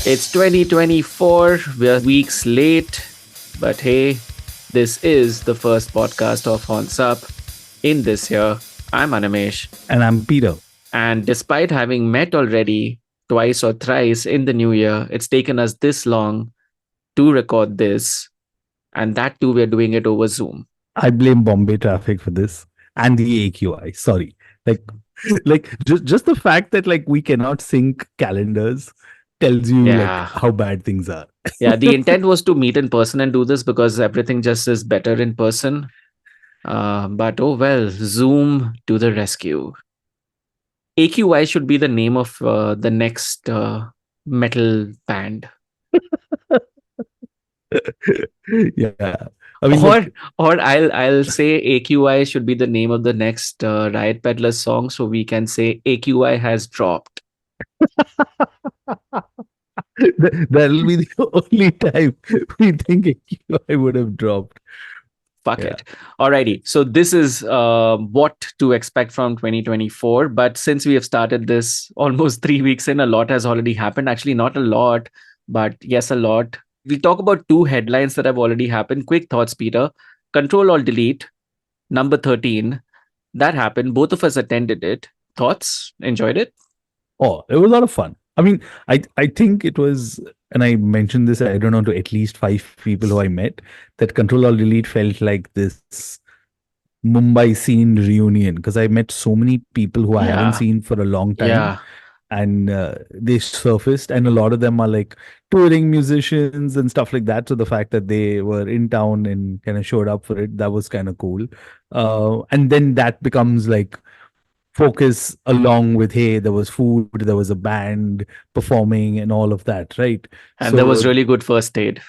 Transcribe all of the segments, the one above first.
It's 2024. We're weeks late, but hey, this is the first podcast of Horns Up in this year. I'm Animesh, And I'm Peter. and despite having met already twice or thrice in the new year, it's taken us this long to record this, and that too, we're doing it over Zoom. I blame Bombay traffic for this and the AQI. Sorry. Like just the fact that like we cannot sync calendars tells you like Yeah. how bad things are. Yeah, the intent was to meet in person and do this because everything just is better in person. But oh well, Zoom to the rescue. AQI should be the name of the next metal band. Yeah. I mean Or like or I'll say AQI should be the name of the next Riot Peddlers song, so we can say AQI has dropped. that'll be the only time we think AQI would have dropped. Fuck Yeah. it. Alrighty. So this is what to expect from 2024. But since we have started this almost 3 weeks in, a lot has already happened. Actually, not a lot, but yes, a lot. We'll talk about two headlines that have already happened. Quick thoughts, Peter. Control Alt Delete, number 13. That happened. Both of us attended it. Thoughts? Enjoyed it? Oh, it was a lot of fun. I mean, I think it was, and I mentioned this, I don't know, to at least 5 people who I met, that Control Alt Delete felt like this Mumbai scene reunion because I met so many people who I haven't Yeah. seen for a long time, Yeah. and they surfaced, and a lot of them are like touring musicians and stuff like that. So the fact that they were in town and kind of showed up for it, that was kind of cool. And then that becomes like focus along with, hey, there was food, there was a band performing and all of that, right? And there was So really good first aid.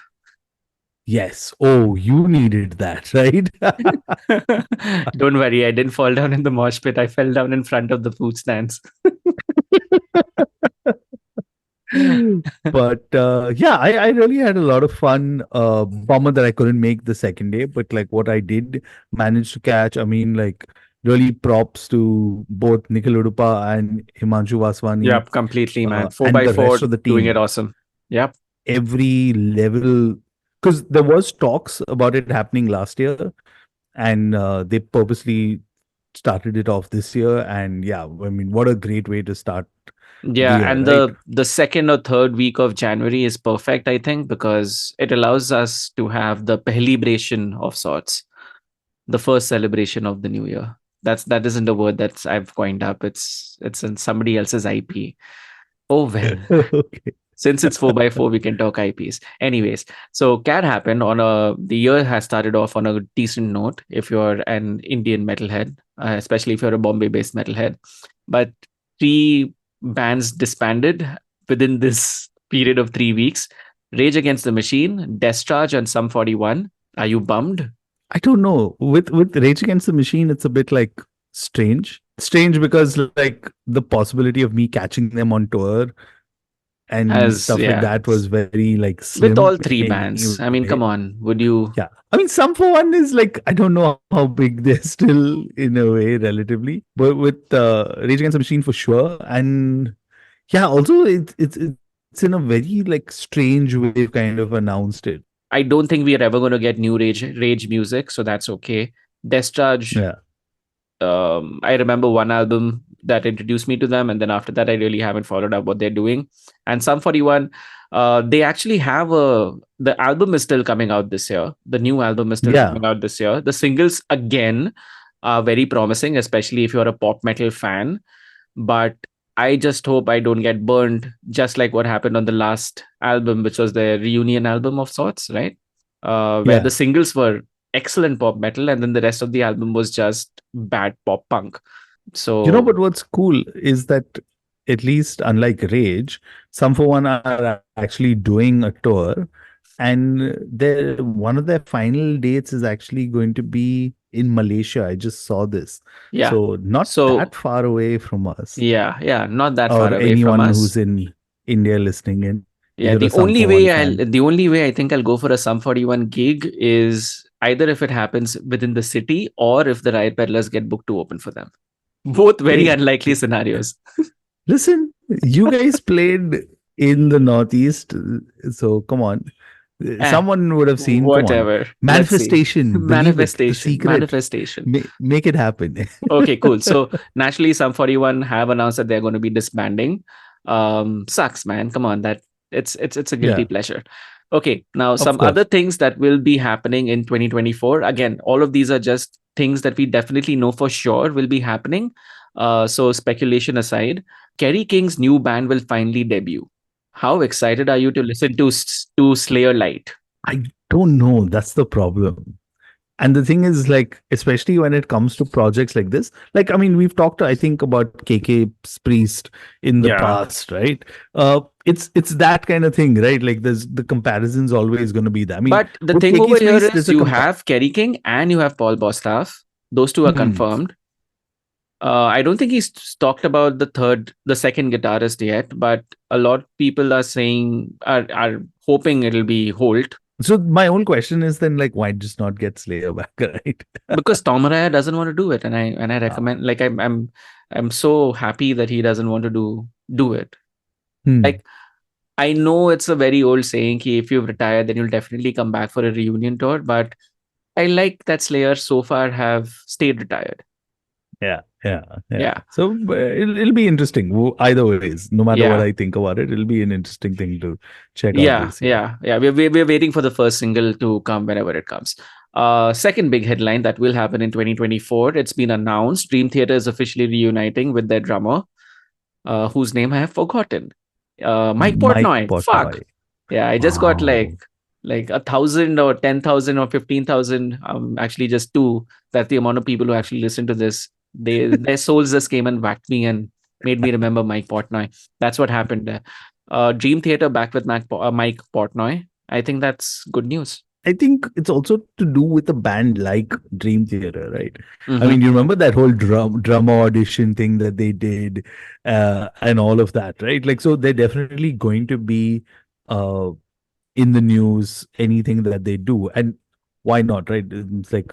yes, oh, you needed that, right? Don't worry, I didn't fall down in the mosh pit. I fell down in front of the food stands. But yeah, I really had a lot of fun. Bummer that I couldn't make the second day, but like what I did manage to catch, I mean, like really props to both Nikhil Udupa and Himanshu Vaswani Yep, completely, man. Four and by the four, rest of the doing it team. awesome. Yep. Every level, because there was talks about it happening last year, and they purposely started it off this year. And yeah, I mean, what a great way to start the Yeah, year, and right? the second or third week of January is perfect, I think, because it allows us to have the celebration of sorts, the first celebration of the new year. That isn't a word that's I've coined up. It's in somebody else's IP. Oh well. Okay. Since it's 4 by 4, we can talk IPs. Anyways, so CAD happened on a the year has started off on a decent note if you're an Indian metalhead, especially if you're a Bombay-based metalhead. But three bands disbanded within this period of 3 weeks. Rage Against the Machine, Discharge, and Sum 41. Are you bummed? I don't know. With Rage Against the Machine, it's a bit like strange. Strange because like the possibility of me catching them on tour and Has stuff like yeah. that was very like With slim all three bands. I mean, anyway. come on. Would you Yeah. I mean, some for one is like, I don't know how big they're still in a way, relatively. But with Rage Against the Machine for sure. And yeah, also it's in a very like strange way they've kind of announced it. I don't think we are ever going to get new rage music, so that's okay. Discharge, Yeah. I remember one album that introduced me to them, and then after that, I really haven't followed up what they're doing. And Sum 41, they actually have the album is still coming out this year. The new album is still Yeah. coming out this year. The singles again are very promising, especially if you're a pop metal fan. But I just hope I don't get burned, just like what happened on the last album, which was the reunion album of sorts, right? Where the Yeah. singles were excellent pop metal, and then the rest of the album was just bad pop punk. But So what's cool is that at least unlike Rage, some for one are actually doing a tour, and their one of their final dates is actually going to be in Malaysia. I just saw this, yeah, so not so that far away from us, yeah, not that far or away from anyone who's us. in India listening in. If Yeah, you're a Sum for One fan, the only way I think I'll go for a Sum 41 gig is either if it happens within the city or if the Riot Peddlers get booked to open for them. Both very hey, unlikely scenarios. listen, you guys played. in the Northeast. So come on. Eh, Someone would have seen, come on. whatever. Let's see. Manifestation, believe it, the Manifestation. secret. Manifestation. Make it happen. Okay, cool. So naturally, some 41 have announced that they're going to be disbanding. Sucks, man. Come on, that it's a guilty Yeah, pleasure. Okay, now of some other course. things that will be happening in 2024. Again, all of these are just things that we definitely know for sure will be happening. So speculation aside, Kerry King's new band will finally debut. How excited are you to listen to Slayer Light? I don't know. That's the problem. And the thing is, like, especially when it comes to projects like this, like, I mean, we've talked, I think, about KK's Priest in the Yeah. past, right? It's that kind of thing, right? Like, there's the comparison's always going to be there. I mean, But the with thing over KK's here Priest, there's is a you have Kerry King and you have Paul Bostaff. Those two are hmm. confirmed. I don't think he's talked about the second guitarist yet, but a lot of people are saying are hoping it'll be Holt So my own question is then, like, why just not get Slayer back, right? because Tom Araya doesn't want to do it, and I Ah, recommend like I'm so happy that he doesn't want to do it. hmm. Like I know it's a very old saying, ki if you've retired, then you'll definitely come back for a reunion tour, but I like that Slayer so far have stayed retired. Yeah, yeah, yeah. Yeah. So it'll be interesting. Either ways, no matter what Yeah. I think about it, it'll be an interesting thing to check out Yeah, this year. yeah, yeah. We're waiting for the first single to come whenever it comes. Second big headline that will happen in 2024. It's been announced. Dream Theater is officially reuniting with their drummer, whose name I have forgotten. Mike Mike Portnoy. Fuck. Portnoy. Yeah, I just got Wow. like 1,000 or 10,000 or 15,000. Actually, just two. That's the amount of people who actually listen to this. Their souls just came and whacked me and made me remember Mike Portnoy. That's what happened there. Dream Theater back with Mike Portnoy. I think that's good news. I think it's also to do with a band like Dream Theater, right? I Mm-hmm. mean, you remember that whole drama audition thing that they did, and all of that, right? Like, so they're definitely going to be uh, in the news, anything that they do. And why not, right? It's like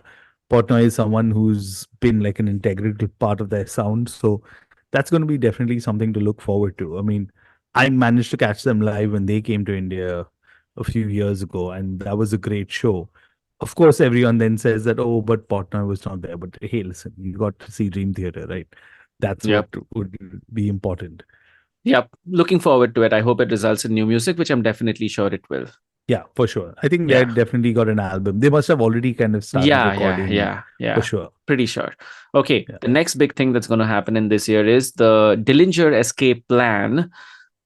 Portnoy is someone who's been like an integral part of their sound. So that's going to be definitely something to look forward to. I mean, I managed to catch them live when they came to India a few years ago, and that was a great show. Of course, everyone then says that, oh, but Portnoy was not there. But hey, listen, you got to see Dream Theater, right? That's what Yep. would be important. Yep. Looking forward to it. I hope it results in new music, which I'm definitely sure it will. Yeah, for sure. I think they Yeah. definitely got an album. They must have already kind of started Yeah, yeah, recording yeah, for yeah. sure. Pretty sure. Okay, Yeah. the next big thing that's going to happen in this year is the Dillinger Escape Plan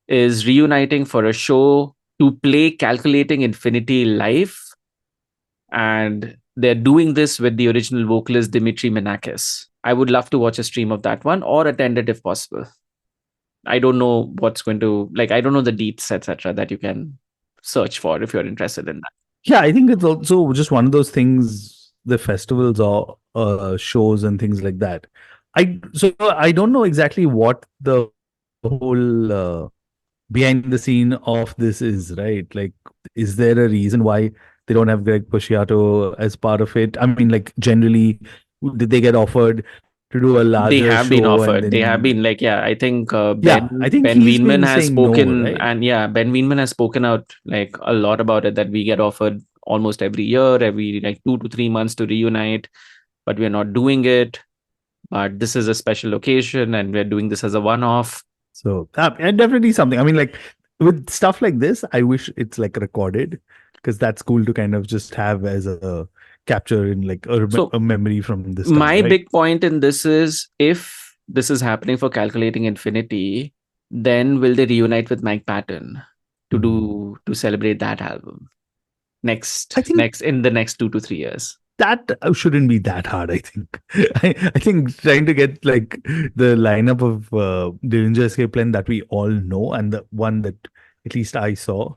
is reuniting for a show to play Calculating Infinity live, and they're doing this with the original vocalist Dimitri Menakis. I would love to watch a stream of that one or attend it if possible. I don't know what's going to like. I don't know the deets, etc., that you can search for if you're interested in that. Yeah, I think it's also just one of those things, the festivals or shows and things like that. I don't know exactly what the whole behind the scene of this is, right? Like, is there a reason why they don't have Greg Puciato as part of it? I mean, like, generally, did they get offered to do a They larger have been show and offered. They have then been like, yeah, I think yeah, I think Ben he's Weinman been has saying no, spoken, right? and yeah, Ben Weinman has spoken out like a lot about it that we get offered almost every year, every like 2 to 3 months to reunite, but we're not doing it. But this is a special occasion, and we're doing this as a one-off. So and definitely something. I mean, like with stuff like this, I wish it's like recorded because that's cool to kind of just have as a capture in like So a memory from this time, my right? big point in this is if this is happening for Calculating Infinity, then will they reunite with Mike Patton Hmm. to celebrate that album I think next in the next 2 to 3 years? that shouldn't be that hard. I think. I think trying to get like the lineup of Dillinger Escape Plan that we all know and the one that at least I saw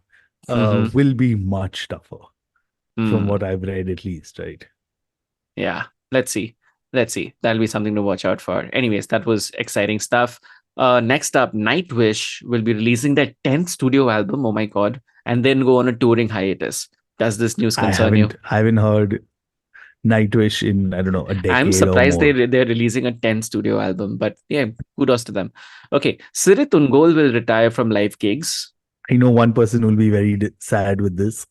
Mm-hmm. will be much tougher from Mm, what I've read, at least, right? yeah, let's see. Let's see. That'll be something to watch out for. Anyways, that was exciting stuff. Next up, Nightwish will be releasing their 10th studio album. Oh my God. And then go on a touring hiatus. Does this news concern you? I haven't heard Nightwish in, I don't know, a I'm decade or surprised more. they're releasing a 10th studio album, but yeah, kudos to them. Okay, Sirit Ungol will retire from live gigs. I know one person will be very sad with this.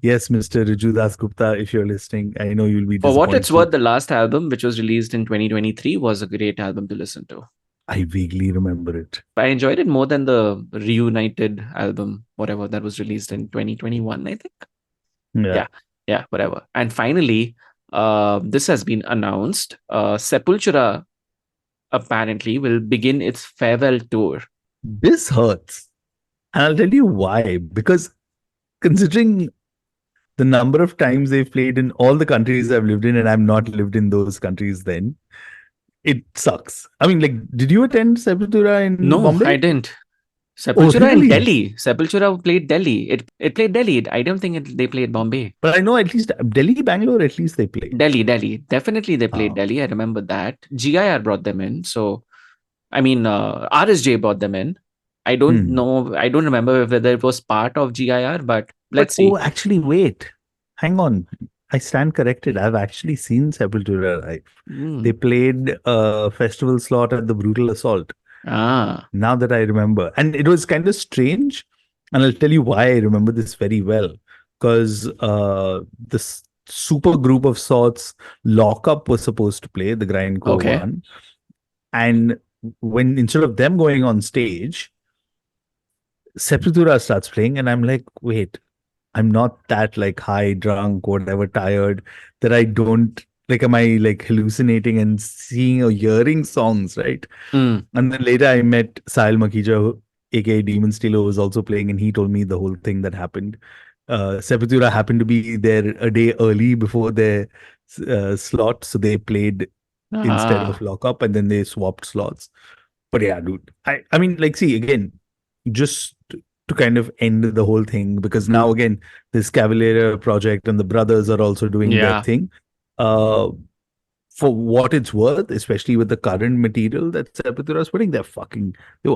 Yes, Mr. Riju Das Gupta, if you're listening, I know you'll be For what it's worth, disappointed. the last album, which was released in 2023, was a great album to listen to. I vaguely remember it. I enjoyed it more than the reunited album, whatever that was released in 2021, I think. Yeah. Yeah, yeah, whatever. And finally, this has been announced. Sepultura apparently will begin its farewell tour. This hurts. And I'll tell you why. Because considering the number of times they've played in all the countries I've lived in, and I've not lived in those countries then, it sucks. I mean, like, did you attend Sepultura in No, I Bombay? didn't. Oh, Sepultura in really? Delhi. Sepultura played Delhi. It played Delhi. I don't think they played Bombay. But I know at least Delhi, Bangalore, at least they played. Delhi. Definitely they played Ah. Delhi. I remember that. GIR brought them in. So, I mean, RSJ brought them in. I don't Hmm. know. I don't remember whether it was part of GIR, but But let's see. oh, actually, wait. Hang on. I stand corrected. I've actually seen Sepultura live. They Hmm. played a festival slot at the Brutal Assault. Ah, Now that I remember. And it was kind of strange. And I'll tell you why I remember this very well. Because this super group of sorts, Lockup was supposed to play, the grindcore okay. one. And when instead of them going on stage, Sepultura starts playing, and I'm like, wait, I'm not that like high, drunk, whatever, tired that I don't like. Am I like hallucinating and seeing or hearing songs, right? Hmm. And then later I met Sahil Makija, aka Demon Steeler, who was also playing, and he told me the whole thing that happened. Sepultura happened to be there a day early before their slot, so they played instead of Ah. Lockup, and then they swapped slots. But yeah, dude, I mean, like, see again, just to kind of end the whole thing, because now again, this Cavalier project and the brothers are also doing their Yeah. thing. Uh, for what it's worth, especially with the current material that Sepultura is putting, they were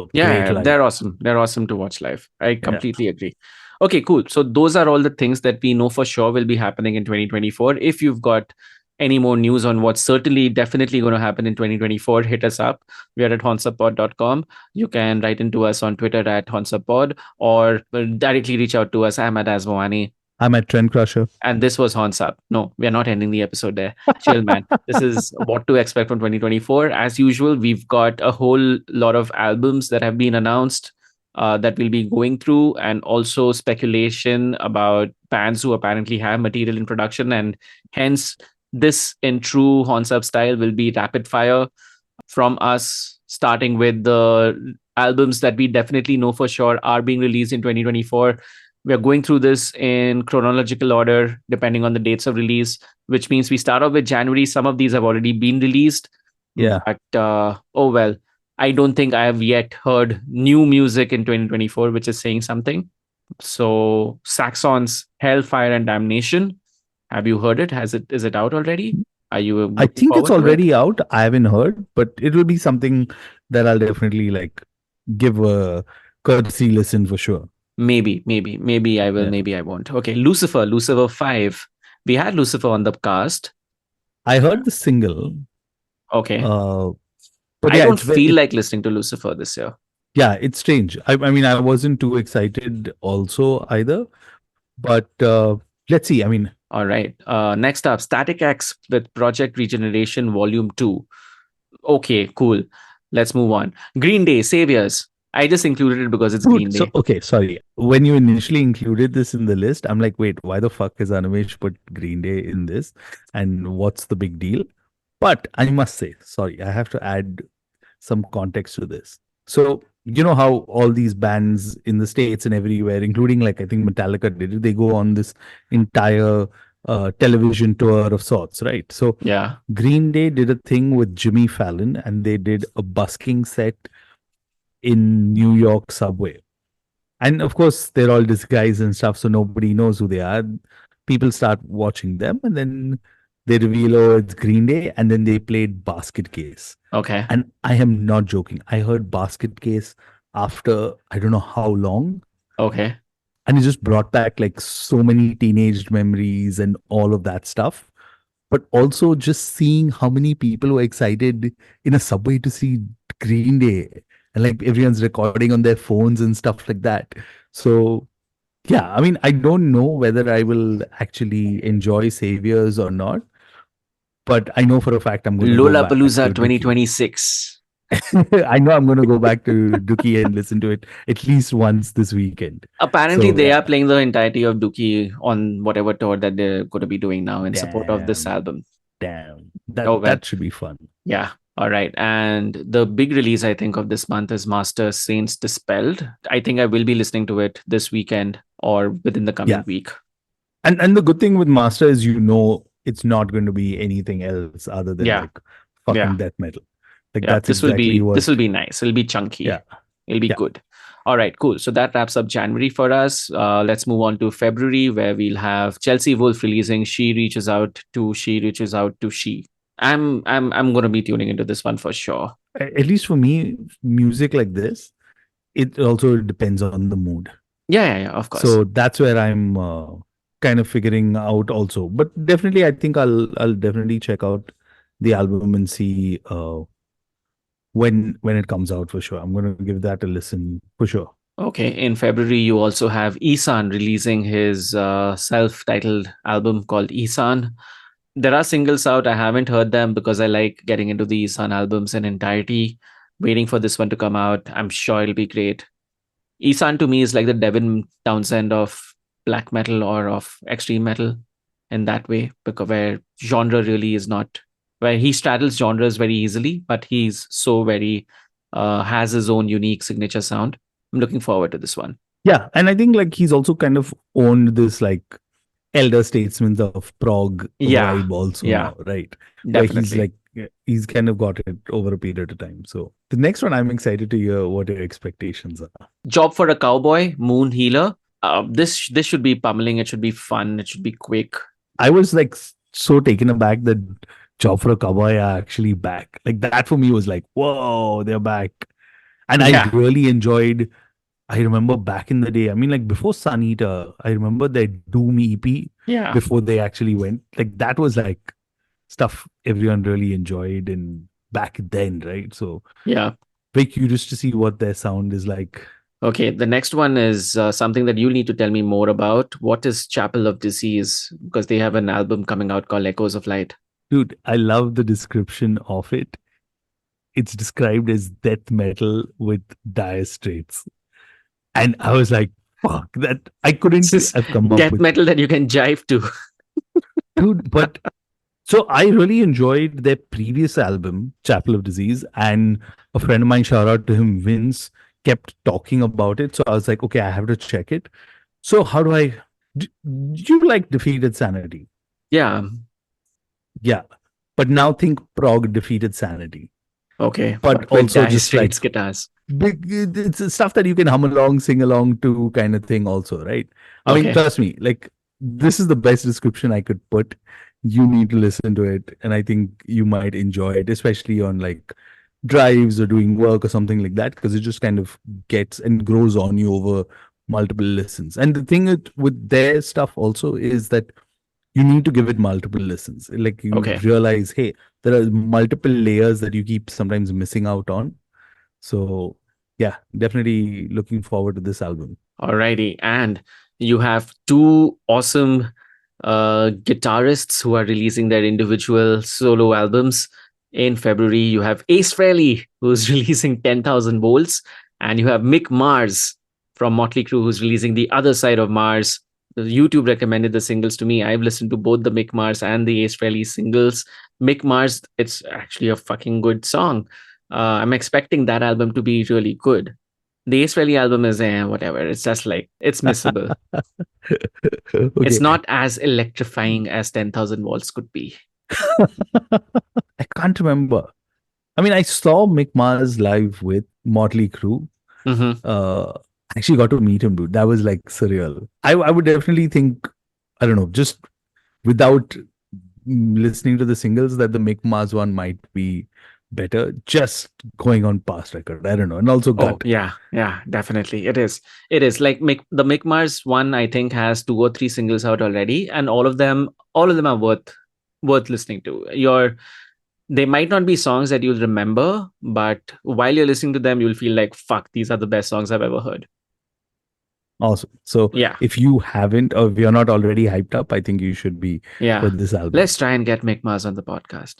great Yeah, live. they're awesome. They're awesome to watch live. I Yeah. completely agree. Okay, cool. So those are all the things that we know for sure will be happening in 2024. If you've got any more news on what's certainly definitely going to happen in 2024, hit us up. We are at honsapod.com. You can write into us on Twitter at honsapod or directly reach out to us. I'm at Asmawani. I'm at Trend Crusher. And this was Horns Up. No, we are not ending the episode there. Chill, man. This is what to expect from 2024. As usual, we've got a whole lot of albums that have been announced that we'll be going through, and also speculation about bands who apparently have material in production. And hence, this in true Horns Up style will be rapid fire from us, starting with the albums that we definitely know for sure are being released in 2024. We are going through this in chronological order, depending on the dates of release, which means we start off with January. Some of these have already been released, Yeah. but oh well. I don't think I have yet heard new music in 2024, which is saying something. So, Saxon's Hellfire and Damnation. Have you heard it? Is it out already? Are you I looking think it's forward to it? already out. I haven't heard, but it will be something that I'll definitely like give a courtesy listen for sure. Maybe I will, Yeah. maybe I won't. Okay, Lucifer 5. We had Lucifer on the cast. I heard the single, Okay. uh, but I yeah, don't feel like listening to Lucifer this year. yeah, it's strange. I mean, I wasn't too excited also either, but let's see. I mean, All right. Next up, Static X with Project Regeneration Volume 2. Okay, cool. Let's move on. Green Day, Saviors. I just included it because it's dude, Green so Day. okay, sorry. When you initially included this in the list, I'm like, wait, why the fuck is Animesh put Green Day in this? And what's the big deal? But I must say, sorry, I have to add some context to this. So, you know how all these bands in the States and everywhere, including like I think Metallica did it, they go on this entire television tour of sorts, right? So, Yeah. Green Day did a thing with Jimmy Fallon and they did a busking set in New York subway. And of course, they're all disguised and stuff, so nobody knows who they are. People start watching them and then they reveal, oh, it's Green Day, and then they played Basket Case. Okay. And I am not joking. I heard Basket Case after I don't know how long. Okay. And it just brought back like so many teenage memories and all of that stuff. But also just seeing how many people were excited in a subway to see Green Day. and like everyone's recording on their phones and stuff like that. So yeah, I mean, I don't know whether I will actually enjoy Saviors or not, but I know for a fact I'm going to go back to Lollapalooza Dookie. 2026. I know I'm going to go back to Dookie and listen to it at least once this weekend. Apparently, So they yeah, are playing the entirety of Dookie on whatever tour that they're going to be doing now in support of this damn, album. damn, Oh, that well. that should be fun. Yeah. All right. And the big release, I think, of this month is Master Saints Dispelled. I think I will be listening to it this weekend or within the coming Yeah, week. and the good thing with Master is it's not going to be anything else other than Yeah. like Yeah. fucking death metal. Like Yeah. that's exactly what. This will be nice. It'll be chunky. Yeah, It'll be yeah. good. All right, cool. So that wraps up January for us. Let's move on to February, where we'll have Chelsea Wolfe releasing "She Reaches Out to She Reaches Out to She." I'm going to be tuning into this one for sure. At least for me, music like this, it also depends on the mood. Yeah, of course. So that's where I'm kind of figuring out also. But definitely, I think I'll definitely check out the album and see when it comes out for sure. I'm gonna give that a listen for sure. Okay, in February, you also have Isan releasing his self-titled album called Isan. There are singles out. I haven't heard them because I like getting into the Isan albums in entirety. Waiting for this one to come out. I'm sure it'll be great. Isan to me is like the Devin Townsend of black metal or of extreme metal in that way, because where genre really is not, where he straddles genres very easily, but he's so very has his own unique signature sound. I'm looking forward to this one. Yeah, and I think like he's also kind of owned this like elder statesman of prog Yeah, vibe also yeah, now, right? Where he's definitely. like he's kind of got it over a period of time. So the next one, I'm excited to hear what your expectations are. Job for a Cowboy, Moon Healer. This should be pummeling. It should be fun. It should be quick. I was like so taken aback that Job for a Cowboy are actually back. Like that for me was like, whoa, they're back. And I Yeah, really enjoyed. I remember back in the day. I mean, like before Sun Eater, I remember their Doom EP yeah, before they actually went. Like that was like stuff everyone really enjoyed and back then, right? So yeah. very curious to see what their sound is like. Okay, the next one is something that you'll need to tell me more about. What is Chapel of Disease? Because they have an album coming out called Echoes of Light. Dude, I love the description of it. It's described as death metal with dire straits. And I was like, fuck, that I This couldn't is have come up death with. metal that you can jive to. Dude, but so I really enjoyed their previous album, Chapel of Disease, and a friend of mine, shout out to him, Vince, kept talking about it. So I was like, okay, I have to check it. So how do I? Do you like Defeated Sanity? Yeah. Yeah, but now think prog Defeated Sanity, Okay. but But with also Dire just like Straits guitars. it's stuff that you can hum along, sing along to, kind of thing. Also, right? I mean, Okay. trust me, like this is the best description I could put. You need to listen to it, and I think you might enjoy it, especially on like drives or doing work or something like that, because it just kind of gets and grows on you over multiple listens. And the thing with their stuff also is that you need to give it multiple listens. Like you Okay. realize, hey, there are multiple layers that you keep sometimes missing out on. So yeah, definitely looking forward to this album. Alrighty. And you have two awesome guitarists who are releasing their individual solo albums in February. You have Ace Frehley, who's releasing 10,000 Volts, and you have Mick Mars from Motley Crue, who's releasing The Other Side of Mars. YouTube recommended the singles to me. I've listened to both the Mick Mars and the Ace Frehley singles. Mick Mars, it's actually a fucking good song. I'm expecting that album to be really good. The Ace Frehley album is whatever. It's just like, it's missable. It's Okay. not as electrifying as 10,000 Volts could be. I can't remember. I mean, I saw Mick Mars live with Motley Crue. Mm-hmm. I actually got to meet him, dude. That was like surreal. I would definitely think, I don't know, just without listening to the singles, that the Mick Mars one might be better. Just going on past record. I don't know. And also Oh gut. yeah, yeah, definitely. It is. It is like the Mick Mars one. I think has two or three singles out already, and all of them are worth listening to. They might not be songs that you'll remember, but while you're listening to them, you'll feel like, fuck, these are the best songs I've ever heard. Awesome. So Yeah. if you haven't or if you're not already hyped up, I think you should be for Yeah. this album. Let's try and get Mick Mars on the podcast.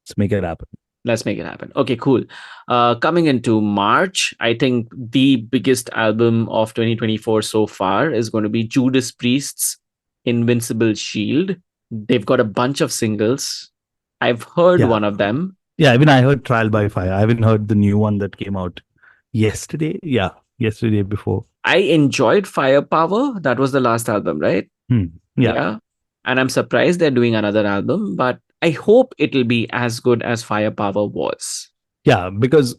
Let's make it happen. Let's make it happen. Okay, cool. Coming into March, I think the biggest album of 2024 so far is going to be Judas Priest's Invincible Shield. They've got a bunch of singles. I've heard Yeah. one of them. Yeah, even I heard Trial by Fire. I haven't heard the new one that came out yesterday. Yeah, yesterday before. I enjoyed Firepower. That was the last album, right? Hmm. Yeah. Yeah. And I'm surprised they're doing another album, but I hope it'll be as good as Firepower was. Yeah, because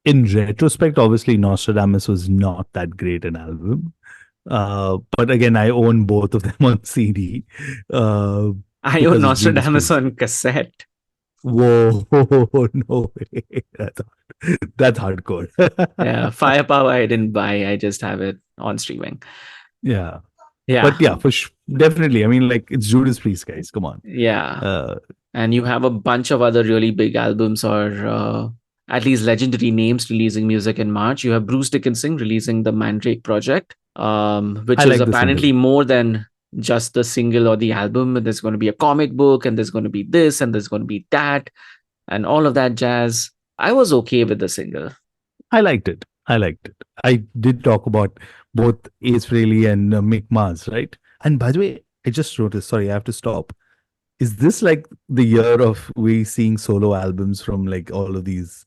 in retrospect, obviously Nostradamus was not that great an album. But again, I own both of them on CD I own because of Judas Nostradamus Priest. on cassette. Whoa, no way. That's hardcore. Yeah, Firepower I didn't buy. I just have it on streaming. Yeah. Yeah, But yeah, definitely. I mean, like, it's Judas Priest, guys. Come on. yeah. Uh, And you have a bunch of other really big albums or at least legendary names releasing music in March. You have Bruce Dickinson releasing the Mandrake Project, which I is like the single. apparently more than just the single or the album. There's going to be a comic book and there's going to be this and there's going to be that and all of that jazz. I was okay with the single. I liked it. I liked it. I did talk about both Ace Frehley and Mick Mars, right? And by the way, I just noticed, sorry, I have to stop. Is this like the year of we seeing solo albums from like all of these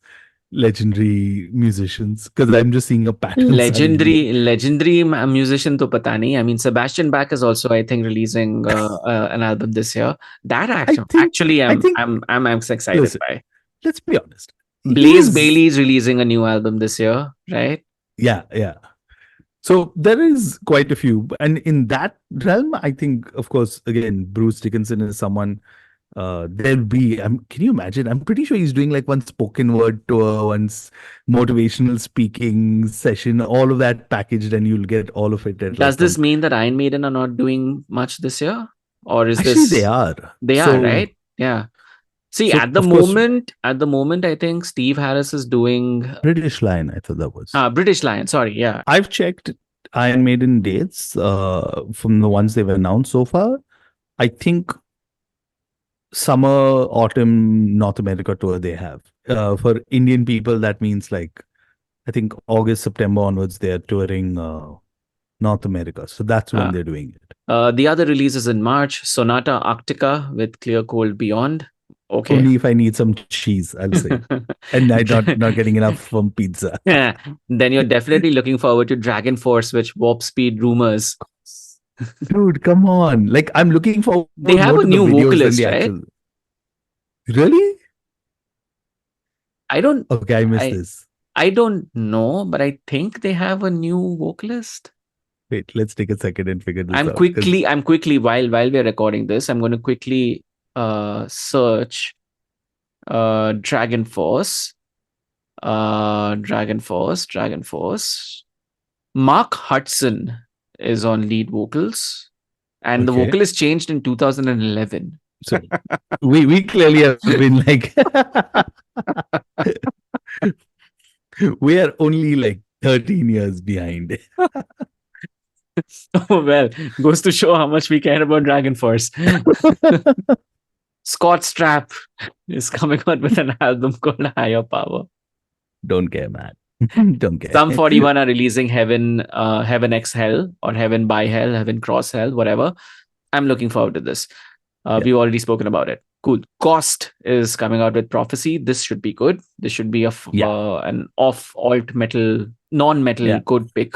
legendary musicians? Because I'm just seeing a pattern suddenly. Legendary musician to pata nahi. I mean, Sebastian Bach is also, I think, releasing an album this year. That I think, actually, I think, I'm excited listen, by. let's be honest. He Blaze is, Bailey is releasing a new album this year, right? yeah, yeah. So there is quite a few. And in that realm, I think, of course, again, Bruce Dickinson is someone there'll be, can you imagine? I'm pretty sure he's doing like one spoken word tour, once motivational speaking session, all of that packaged, and you'll get all of it at Does like this one. mean that Iron Maiden are not doing much this year, or is Actually, they this are. they are So, right? Yeah. See, so of course, at the moment, I think Steve Harris is doing British Lion, I thought that was. British Lion. Sorry, yeah. I've checked Iron Maiden dates from the ones they've announced so far. I think summer, autumn, North America tour they have. For Indian people, that means like, I think August, September onwards, they're touring North America. So that's when Uh, they're doing it. the other releases in March: Sonata Arctica with Clear Cold Beyond. Okay. Only if I need some cheese, I'll say. And I'm not getting enough from pizza. Yeah. Then you're definitely looking forward to Dragon Force, which Warp Speed Rumors. Dude, come on. Like, I'm looking forward They have more a to the new videos than vocalist, the right? actual. Really? I don't Okay, I missed I this. I don't know, but I think they have a new vocalist. Wait, let's take a second and figure this out. I'm quickly while we're recording this, I'm going to quickly search Dragon Force. Dragon Force. Mark Hudson is on lead vocals, and the Okay. vocalist changed in 2011. So we clearly have been like we are only like 13 years behind. Oh well, goes to show how much we care about Dragon Force. Scott Strapp is coming out with an album called Higher Power. Don't care, man. Don't care. Some 41 are releasing Heaven, Heaven X Hell, or Heaven by Hell, Heaven Cross Hell, whatever. I'm looking forward to this. We've already spoken about it. Cool. Cost is coming out with Prophecy. This should be good. This should be an off alt metal, non-metal good pick.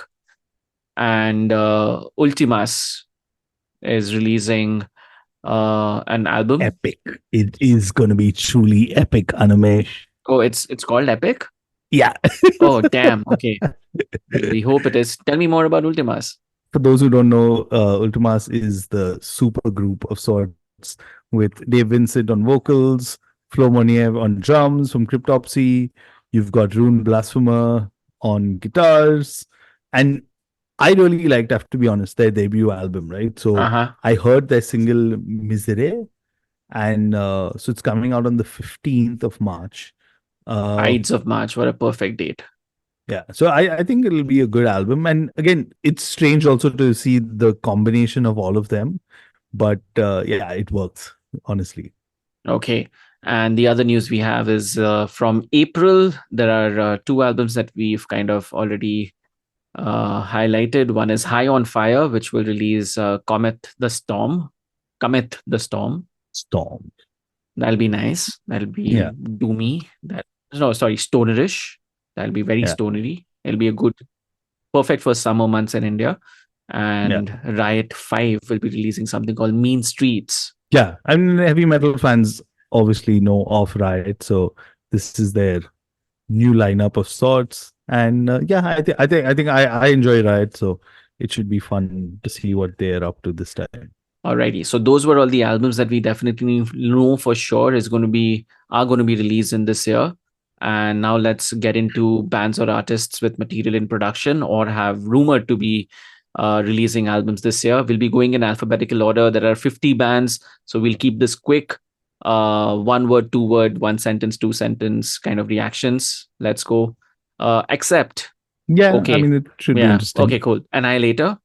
And Ultimas is releasing an album. Epic. It is going to be truly epic, Animesh. Oh, it's called Epic? Yeah. Oh, damn. Okay. We hope it is. Tell me more about Ultimas. For those who don't know, Ultimas is the super group of sorts with Dave Vincent on vocals, Flo Moniev on drums from Cryptopsy. You've got Rune Blasphemer on guitars. And I really liked, I have to be honest, their debut album, right? So I heard their single Misery, and so it's coming out on the 15th of March. Uh, Ides of March were a perfect date. yeah, so I think it'll be a good album, and again, it's strange also to see the combination of all of them, but yeah, it works honestly. Okay. And the other news we have is from April, there are two albums that we've kind of already highlighted. One is High on Fire, which will release Comet the Storm. Comet the Storm. Storm. That'll be nice. That'll Yeah, be doomy. That no, sorry, stonerish. That'll be very yeah, stonery. It'll be a good, perfect for summer months in India. yeah, And Riot 5 will be releasing something called Mean Streets. yeah. I mean, heavy metal fans obviously know of Riot, so this is their new lineup of sorts. And yeah, I enjoy Riot, so it should be fun to see what they're up to this time. Alrighty. So those were all the albums that we definitely know for sure is going to be are going to be released in this year. And now let's get into bands or artists with material in production or have rumored to be releasing albums this year. We'll be going in alphabetical order. There are 50 bands, so we'll keep this quick. One word, two word, one sentence, two sentence kind of reactions. Let's go. Except, Yeah, I okay, mean, it should be yeah, interesting. okay, cool. Annihilator,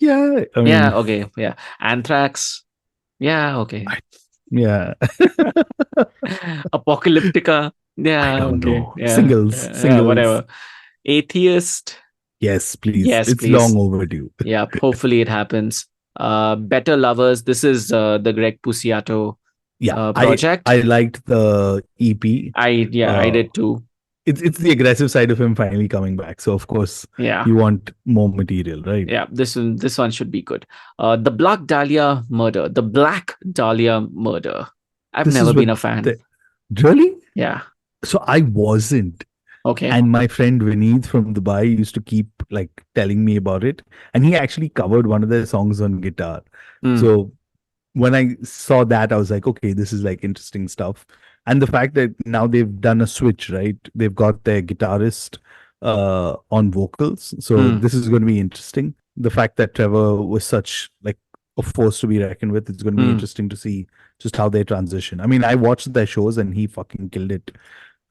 Yeah, I yeah, mean, okay, yeah. Anthrax, yeah, okay. I, yeah, Apocalyptica. I Yeah, don't okay. know. Yeah, Singles, yeah, yeah, singles. whatever. Atheist. Yes, please. Yes, It's long please. overdue. Yeah, hopefully it happens. Better Lovers. This is the Greg Puciato Yeah, I project. liked the EP. I Uh, did too. it's the aggressive side of him finally coming back. So of course Yeah, you want more material, right? yeah. This one should be good. The Black Dahlia Murder. The Black Dahlia Murder. I've This never is been what a fan. the really. Yeah. So I wasn't, Okay. and my friend Vineet from Dubai used to keep like telling me about it, and he actually covered one of their songs on guitar. Mm, So when I saw that, I was like, okay, this is like interesting stuff. And the fact that now they've done a switch, right? They've got their guitarist on vocals. So mm, this is going to be interesting. The fact that Trevor was such like a force to be reckoned with, it's going to be mm. interesting to see just how they transition. I mean, I watched their shows and he fucking killed it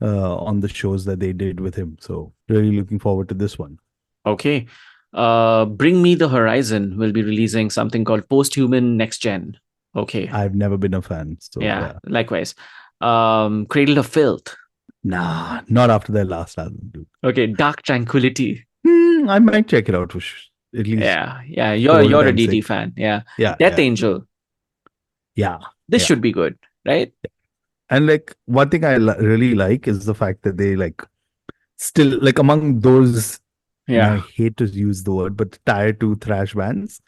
on the shows that they did with him. So really looking forward to this one. Okay. Bring Me the Horizon will be releasing something called Posthuman Next Gen. Okay. I've never been a fan. So Yeah, yeah. likewise. Cradle of Filth. Nah, not after their last album, dude. Okay, Dark Tranquility. I might check it out for at least Yeah, yeah. for old You're a time's DT sake. fan. Yeah. Yeah, Death yeah, Angel. yeah, This yeah. should be good, right? And like one thing I really like is the fact that they like still like among those, and I Yeah. hate to use the word, but tier two thrash bands,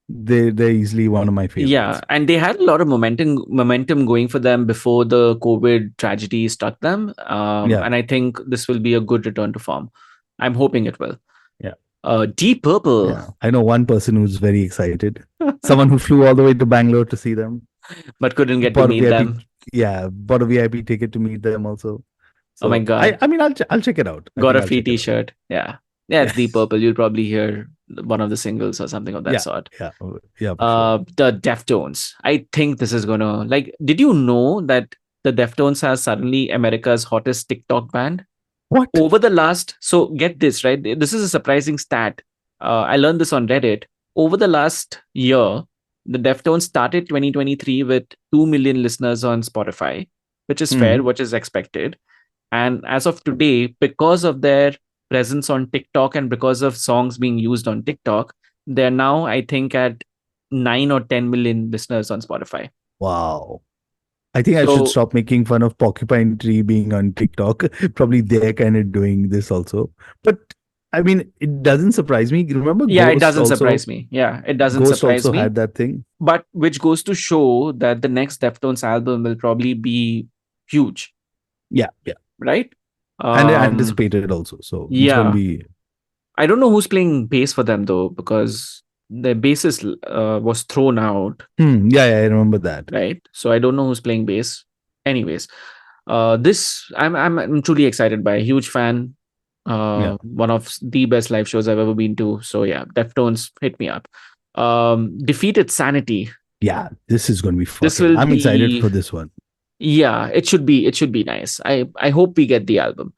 they're easily one of my Yeah, favorites. and they had a lot of momentum going for them before the COVID tragedy struck them. Yeah, And I think this will be a good return to form. I'm hoping it will. yeah, Deep Purple, yeah. I know one person who's very excited. Someone who flew all the way to Bangalore to see them. but couldn't get to Bought a meet VIP, them. yeah, bought a VIP ticket to meet them also. Oh my So God. I mean I'll check it out. I Got think a I'll free check it out. T-shirt. Yeah, yeah. It's Deep Yes. Purple. You'll probably hear one of the singles or something of that Yeah, sort. yeah, yeah, for sure. The Deftones. I think this is gonna like. Did you know that the Deftones has suddenly America's hottest TikTok band What? over the last? So get this right. This is a surprising stat. I learned this on Reddit. Over the last year, the Deftones started 2023 with 2 million listeners on Spotify, which is fair, Hmm. which is expected. And as of today, because of their presence on TikTok and because of songs being used on TikTok, they're now, I think, at 9 or 10 million listeners on Spotify. Wow. I think I should So, stop making fun of Porcupine Tree being on TikTok. Probably they're kind of doing this also. But I mean, it doesn't surprise me. Remember yeah, it doesn't surprise me. Yeah, it doesn't Ghost surprise also me. had that thing. But which goes to show that the next Deftones album will probably be huge, Yeah, yeah. right? And they Um, anticipated also. So it's going to yeah. be, I don't know who's playing bass for them though, because their bassist was thrown out, yeah, yeah, I remember that. right? So I don't know who's playing bass. Anyways, this I'm truly excited by. Huge fan. Yeah. One of the best live shows I've ever been to. So yeah, Deftones hit me up. Defeated Sanity. Yeah, this is going to be This fucking. will I'm excited be, for this one. yeah, it should be nice. I hope we get the album.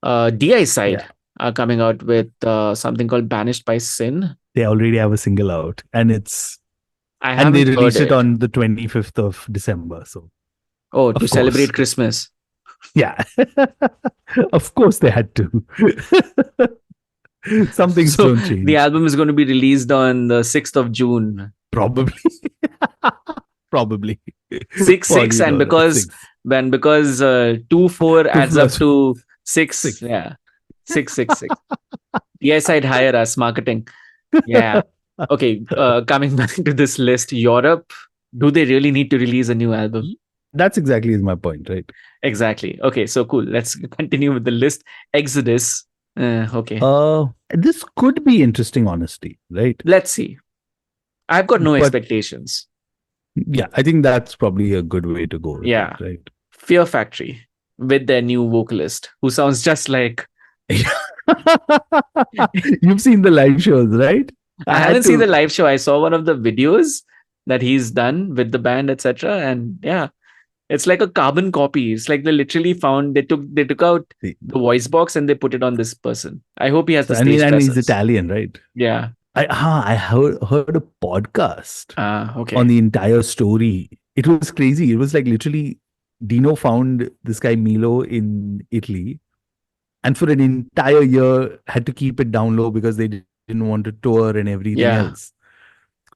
DI side Yeah, are coming out with something called Banished by Sin. they already have a single out, and I they haven't heard released it it. on the 25th of December. So Oh, to of course, celebrate Christmas. yeah, of course they had to. Some things So don't the change. album is going to be released on the 6th of June. Probably, probably. 6 6, and Polygonal because six, 2 4 two adds up plus to 6. six. Yeah. 6 6 6. DI side hire us marketing. Yeah. Okay. Coming back to this list, Europe, do they really need to release a new album? That's exactly is my point, right? Exactly. Okay. So cool. Let's continue with the list. Exodus. Okay. This could be interesting, honestly, right? Let's see. I've got no But expectations. yeah, I think that's probably a good way to go with it, Yeah. right? Fear Factory with their new vocalist who sounds just like. You've seen the live shows, right? I I haven't had seen the to. live show. I saw one of the videos that he's done with the band, etc. And yeah, it's like a carbon copy. It's like they literally found they took out See. the voice box and they put it on this person. I hope he has So the I mean, stage and he's presence. Italian, right? Yeah. I heard a podcast on Okay. the entire story. It was crazy. It was like literally Dino found this guy Milo in Italy, and for an entire year had to keep it down low because they didn't want to tour and everything Yeah. else.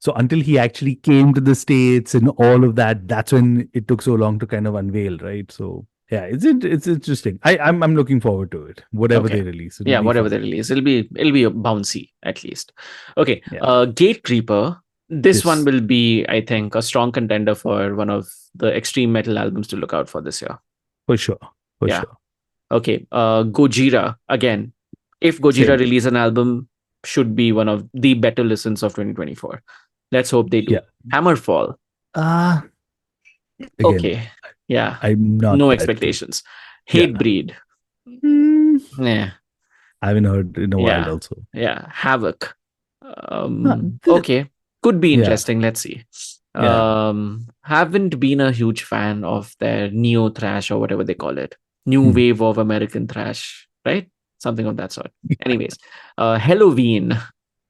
So until he actually came to the States and all of that, that's when it took so long to kind of unveil, right? So yeah, it's interesting. I'm looking forward to it. Whatever Okay. they release, it'll Yeah, be whatever fun. they release, it'll be a bouncy at least. Okay. Yeah, Gate Creeper. This one this will be, I think, a strong contender for one of the extreme metal albums to look out for this year. for sure, for Yeah. sure. Okay. Gojira again. If Gojira Same. release an album, should be one of the better listens of 2024. Let's hope they do. Yeah. Hammerfall. Uh again, Okay. Yeah. I'm not No that keen. expectations. Yeah. Hatebreed. Mm, Yeah. I haven't heard in a while Yeah. also. Yeah. Havoc. Uh, th- Okay. Could be yeah, interesting. Let's see. yeah. Haven't been a huge fan of their neo thrash or whatever they call it. New Hmm. wave of American thrash, right? Something of that sort. Anyways, Halloween.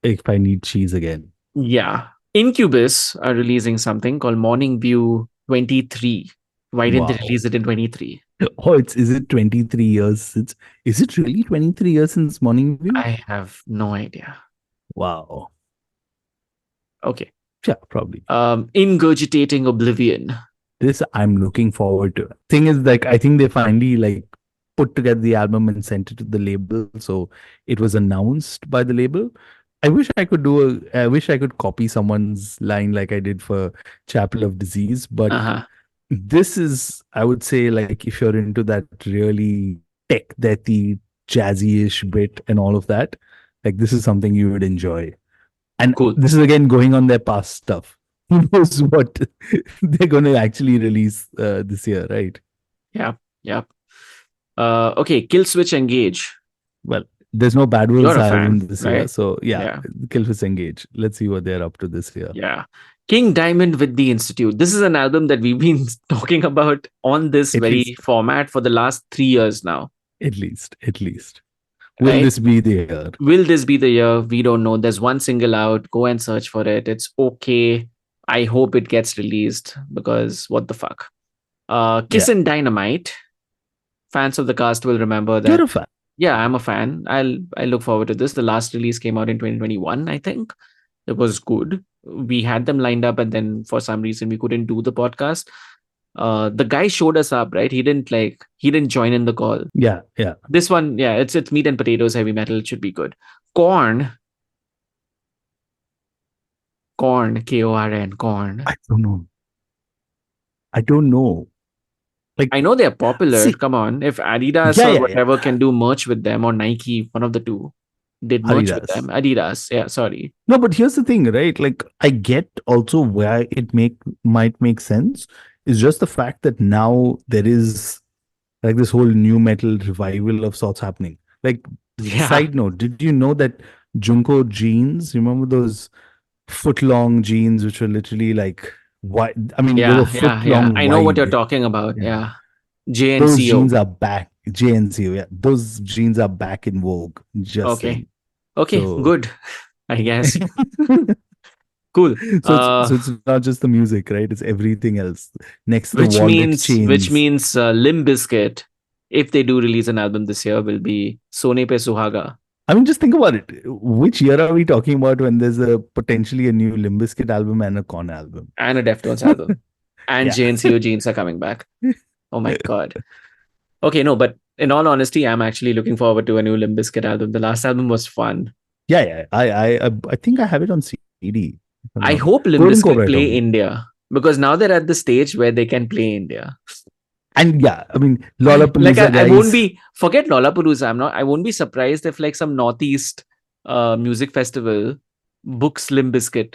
If I need cheese again. Yeah. Incubus are releasing something called Morning View 23. Why didn't they Wow. release it in 23? Oh, is it 23 years since is it really 23 years since Morning View? I have no idea. Wow. Okay. Yeah, probably. Ingurgitating Oblivion. This I'm looking forward to. Thing is, like, I think they finally like put together the album and sent it to the label. So it was announced by the label. I wish I could copy someone's line like I did for Chapel of Disease, but Uh-huh. this is, I would say, like if you're into that really tech deathy, jazzy-ish bit and all of that, like this is something you would enjoy. And Cool. this is again going on their past stuff. Who knows what they're going to actually release this year, right? Yeah. Yeah. Okay. Kill Switch Engage. Well, there's no Bad Wolves You're a album fan, this year, right? so yeah, Yeah. Killswitch Engage. Let's see what they're up to this year. Yeah. King Diamond with the Institute. This is an album that we've been talking about on this At very least, format for the last 3 years now, at least. Will right? this be the year? Will this be the year? We don't know. There's one single out. Go and search for it. It's okay. I hope it gets released because what the fuck? Kiss Yeah, and Dynamite. Fans of the cast will remember you're that. a fan. Yeah, I'm a fan. I look forward to this. The last release came out in 2021, I think. It was good. We had them lined up, and then for some reason we couldn't do the podcast. The guy showed us up, right? He didn't join in the call. Yeah, yeah. This one, yeah, it's meat and potatoes, heavy metal. It should be good. Corn, Korn, Corn. I don't know. I don't know. Like, I know they're popular. see, Come on, if Adidas yeah, or yeah, yeah. whatever can do merch with them, or Nike, one of the two, did merch with them. Adidas. Adidas, yeah, sorry. No, but here's the thing, right? Like, I get also why it might make sense. Is just the fact that now there is like this whole new metal revival of sorts happening. Like, Yeah, side note, did you know that Junko jeans? Remember those foot long jeans which were literally like wide. I mean, they were Yeah, yeah, foot yeah. long I know what you're wide. talking about. Yeah. Yeah. Those JNCO. jeans are back. JNCO, yeah. Those jeans are back in vogue. Just Okay. saying. Okay, So good. I guess. Cool. so it's not just the music, right? It's everything else. Next to wallet Which chains. means Limp Bizkit, if they do release an album this year, will be Sone Pe Suhaga I mean, just think about it. Which year are we talking about when there's a potentially a new Limp Bizkit album and a Con album? and a Deftones album. And Yeah. JNCO jeans are coming back. Oh my god. Okay, no, but in all honesty, I'm actually looking forward to a new Limp Bizkit album. The last album was fun. Yeah, yeah. I think I have it on CD, if I'm I not wrong. hope Limp Golden Bizkit Cobra told play me. India because now they're at the stage where they can play India. And yeah, I mean, Like Lollapalooza I won't guys. be forget Lollapalooza. I won't be surprised if like some Northeast music festival books Limp Bizkit.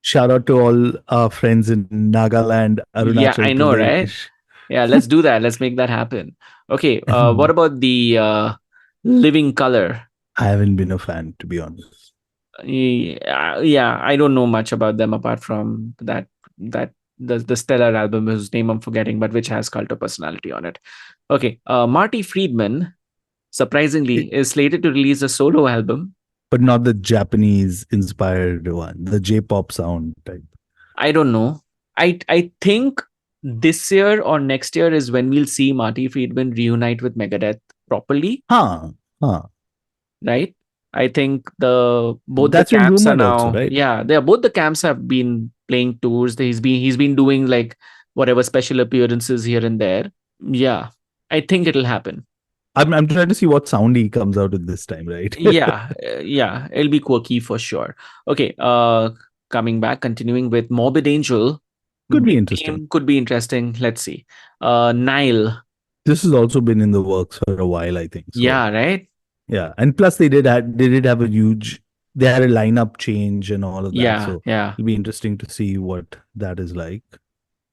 Shout out to all our friends in Nagaland, Yeah, Arunachal I know, right? Pradesh. Yeah, let's do that. Let's make that happen. Okay, what about the Living Color? I haven't been a fan, to be honest. Yeah, yeah, I don't know much about them apart from that the Stellar album whose name I'm forgetting, but which has cult of personality on it. Okay, Marty Friedman It, surprisingly is slated to release a solo album. but not the Japanese inspired one, the J-pop sound type. I don't know. I think this year or next year is when we'll see Marty Friedman reunite with Megadeth properly, Huh. Huh. right? I think the both the That's been camps are rumored also, now, right? yeah, they are both the camps have been playing tours. He's been doing like whatever special appearances here and there. Yeah, I think it'll happen. I'm trying to see what sound he comes out with this time, right? Yeah, yeah, it'll be quirky for sure. Okay, coming back, continuing with Morbid Angel, Could be big interesting. name, could be interesting. Let's see. Nile, This has also been in the works for a while, I think. So yeah, right. yeah, and plus they did have a huge they had a lineup change and all of that. Yeah, So yeah. it'll be interesting to see what that is like.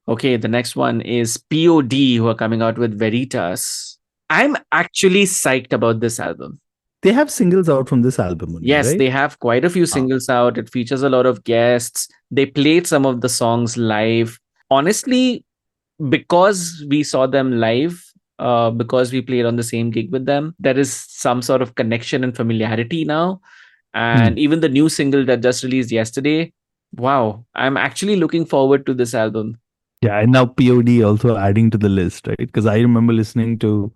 Okay, the next one is POD, who are coming out with Veritas. I'm actually psyched about this album. They have singles out from this album only, Yes, right? they have quite a few Ah, singles out. It features a lot of guests. They played some of the songs live. Honestly, because we saw them live, because we played on the same gig with them, there is some sort of connection and familiarity now. hmm. And even the new single that just released yesterday, wow, I'm actually looking forward to this album. Yeah, and now POD also adding to the list, right? Because I remember listening to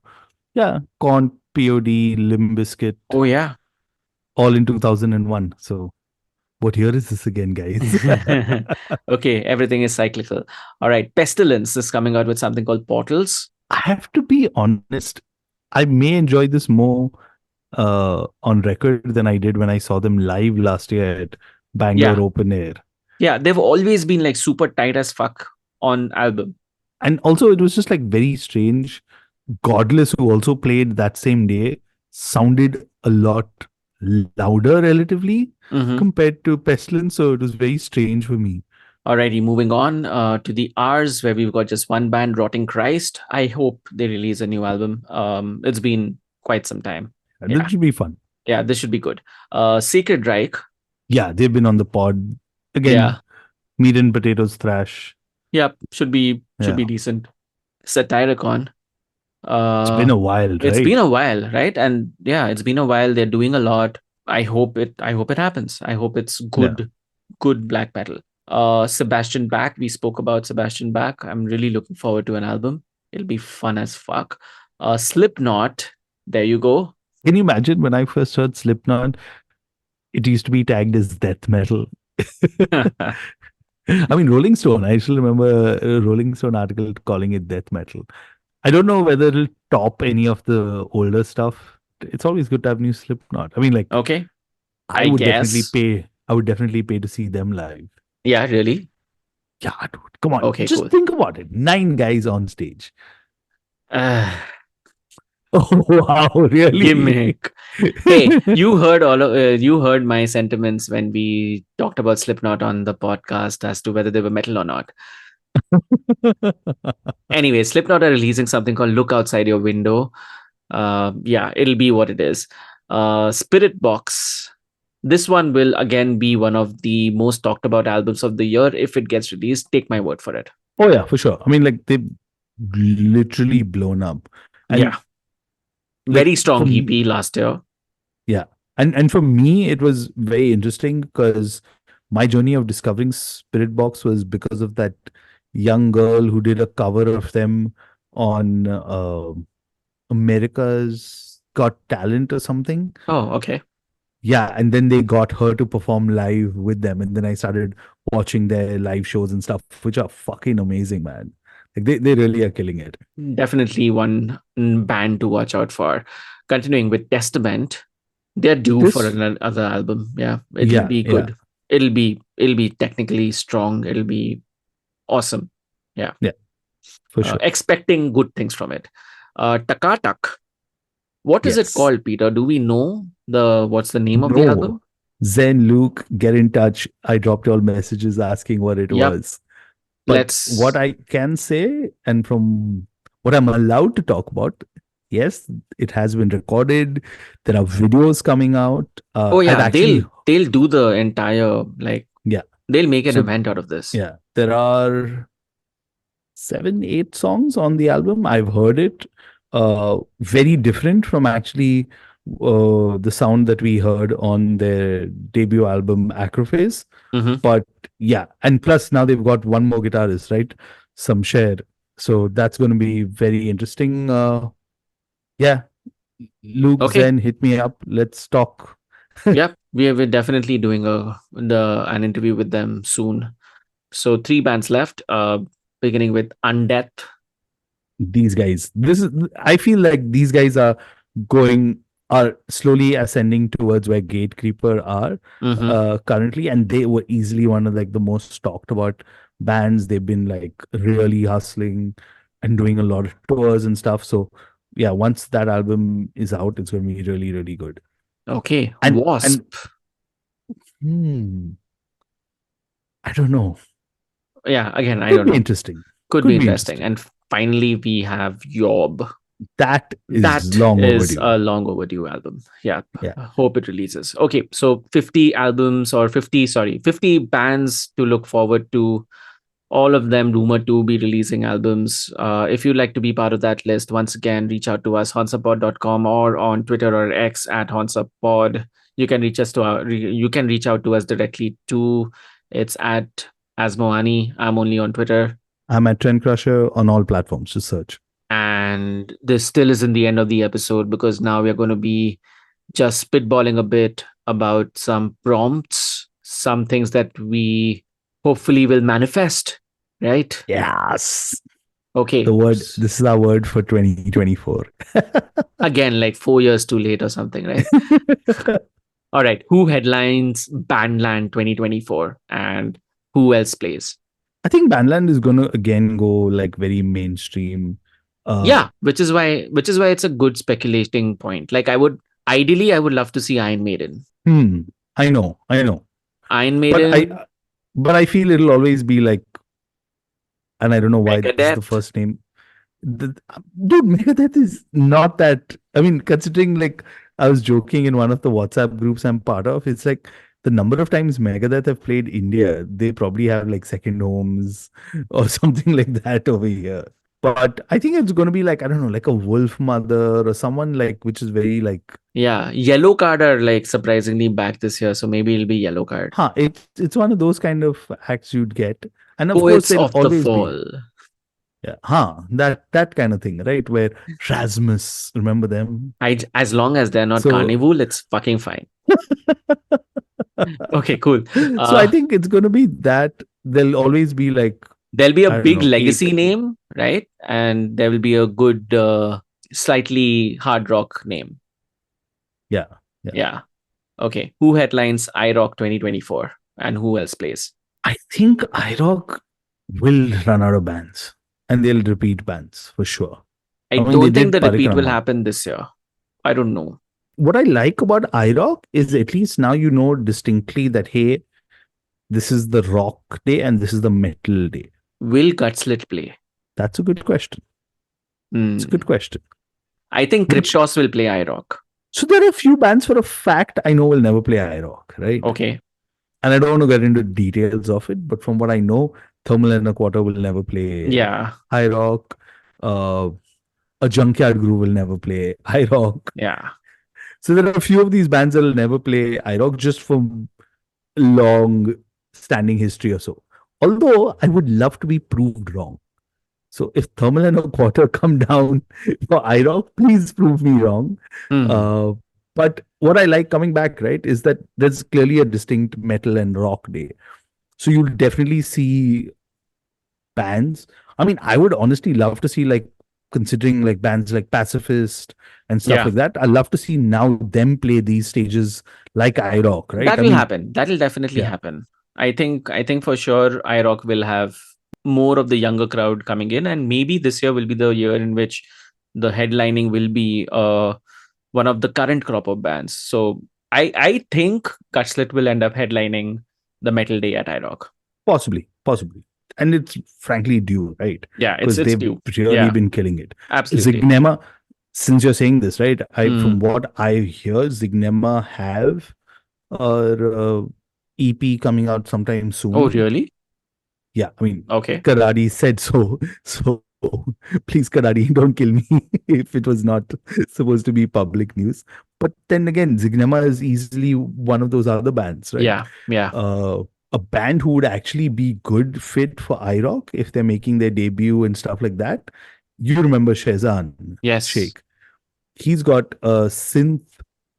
yeah, Con, POD, Limb Bizkit, Oh, yeah. all in 2001. So what year is this again, guys? Okay, everything is cyclical. All right, Pestilence is coming out with something called Portals. I have to be honest. I may enjoy this more on record than I did when I saw them live last year at Bangalore Yeah, Open Air. yeah, they've always been like super tight as fuck on album. And also, it was just like very strange. Godless, who also played that same day, sounded a lot louder relatively Mm-hmm. compared to Pestilence. So it was very strange for me. Alrighty, moving on to the R's, where we've got just one band, Rotting Christ. I hope they release a new album. It's been quite some time. And Yeah, that should be fun. yeah, this should be good. Sacred Reich. Yeah, they've been on the pod. Again, Yeah, meat and potatoes thrash. yeah, should be Yeah. decent. Satyricon. It's been a while, It's been right? a while, right? And yeah, it's been a while. They're doing a lot. I hope it happens. I hope it's Yeah. good black metal. Sebastian Bach. We spoke about Sebastian Bach. I'm really looking forward to an album. It'll be fun as fuck. Slipknot. There you go. Can you imagine when I first heard Slipknot, it used to be tagged as death metal. I mean, Rolling Stone. I still remember a Rolling Stone article calling it death metal. I don't know whether it'll top any of the older stuff. It's always good to have new Slipknot. I mean, like, Okay, I guess. I would definitely pay to see them live. Yeah, really. Yeah, dude, come on. Okay, Just cool. think about it. 9 guys on stage. Uh, Oh, wow, really? Gimmick. Hey, you heard my sentiments when we talked about Slipknot on the podcast as to whether they were metal or not. Anyway, Slipknot are releasing something called Look Outside Your Window. Yeah, it'll be what it is. Spirit Box. This one will again be one of the most talked about albums of the year if it gets released. Take my word for it. Oh yeah, for sure. I mean, like they've literally blown up, and Yeah, like very strong from EP last year. yeah, and for me it was very interesting because my journey of discovering Spirit Box was because of that young girl who did a cover of them on America's Got Talent or something. Oh, okay. Yeah, and then they got her to perform live with them, and then I started watching their live shows and stuff, which are fucking amazing, man. Like they really are killing it. Definitely one band to watch out for. Continuing with Testament, they're due for This, another album. Yeah, it'll yeah, be yeah, good. It'll be technically strong. It'll be awesome. Yeah, yeah, for sure. expecting good things from it. Takatak. What is it Yes. called, Peter? Do we know the what's the name of the No. album? Zen, Luke, get in touch. I dropped all messages asking what it Yep. was. But what Let's. I can say, and from what I'm allowed to talk about, yes, it has been recorded. There are videos coming out. Oh I've yeah, actually, they'll do the entire like yeah. they'll make an So, event out of this. yeah, there are 7, 8 songs on the album. I've heard it. Very different from actually the sound that we heard on their debut album, Acrophase. Hmm. But yeah, and plus now they've got one more guitarist, right? Some share. So that's going to be very interesting. Yeah, Luke Okay. Zen, hit me up. Let's talk. Yep. We're definitely doing an interview with them soon. So three bands left. Beginning with Undeath. These guys, I feel like these guys are slowly ascending towards where Gatekeeper are Hmm. currently, and they were easily one of like the most talked about bands. They've been like really hustling and doing a lot of tours and stuff. So yeah, once that album is out, it's going to be really, really good. Okay. And Wasp. hmm, I don't know. Yeah. Again, I Could don't be know. interesting. Could be Could be interesting. interesting. And finally, we have Yob. That is That long is overdue. a long overdue album. Yeah. Yeah. I hope it releases. Okay. So 50 albums or 50, sorry, 50 bands to look forward to. All of them rumored to be releasing albums. If you'd like to be part of that list, once again, reach out to us, honsapod.com or on Twitter or X at honsapod. You can reach out to us directly too. It's at Asmoani. I'm only on Twitter. I'm at Trend Crusher on all platforms. Just search. And this still isn't the end of the episode because now we're going to be just spitballing a bit about some prompts, some things that we hopefully will manifest, right? Yes. Okay. This is our word for 2024. Again, like 4 years too late or something, right? All right. Who headlines Bandland 2024 and who else plays? I think Bandland is going to again go like very mainstream. Uh, Yeah, which is why it's a good speculating point. Like I would love to see Iron Maiden. hmm, I know. Iron But Maiden, I feel it'll always be like, and I don't know why this is the Megadeth. first name. The, dude, Megadeth is not that. I mean, considering like I was joking in one of the WhatsApp groups I'm part of, it's like the number of times Megadeth have played India, they probably have like second homes or something like that over here. But I think it's going to be like, I don't know, like a Wolf Mother or someone like, which is very like, Yeah, Yellow Card are like surprisingly back this year, so maybe it'll be Yellow Card. it's one of those kind of acts you'd get. And of course, Poets there'll of the always be, Fall. yeah, that kind of thing, right? Where Rasmus, remember them? As long as they're not So Carnival, it's fucking fine. Okay, cool. So I Uh, think it's going to be that there'll always be like, there'll be a I don't big know, eight. legacy name, right? And there will be a good, slightly hard rock name. Yeah. Yeah. Yeah. Okay. Who headlines iRock 2024 and who else plays? I think iRock will run out of bands and they'll repeat bands for sure. I I mean, they don't think did the repeat will Parikrama. happen this year. I don't know. What I like about iRock is at least now you know distinctly that, hey, this is the rock day and this is the metal day. Will Gutslit play? That's a good question. It's a Hmm. good question. I think Which Cryptos will play iRock. So there are a few bands for a fact I know will never play iRock, right? Okay. And I don't want to get into details of it, but from what I know, Thermal and a Quarter will never play Yeah. iRock. Uh, a Junkyard Groove will never play iRock. Yeah. So there are a few of these bands that will never play iRock just for long standing history or so. Although I would love to be proved wrong. So if Thermal and a Quarter come down for iRock, please prove me wrong. Hmm. Uh, but what I like coming back, right, is that there's clearly a distinct metal and rock day. So you'll definitely see bands. I mean, I would honestly love to see, like, considering like bands like Pacifist and stuff Yeah. like that. I'd love to see now them play these stages like iRock, right? That I will mean, happen. That will definitely yeah, happen. I think for sure iRock will have more of the younger crowd coming in, and maybe this year will be the year in which the headlining will be one of the current crop of bands. So I think Gutslit will end up headlining the Metal Day at iRock. possibly. And it's frankly due, right? Yeah, Because it's they've due. really Yeah, been killing it. absolutely. Zignema, since you're saying this, right? I Hmm. From what I hear, Zignema have a EP coming out sometime Oh, soon. really? Yeah, I mean, Okay. Karadi said so. So please, Karadi, don't kill me if it was not supposed to be public news. But then again, Zignema is easily one of those other bands, right? Yeah. Yeah. Uh, a band who would actually be good fit for iRock if they're making their debut and stuff like that. You remember Shezan Yes. Sheikh? He's got a synth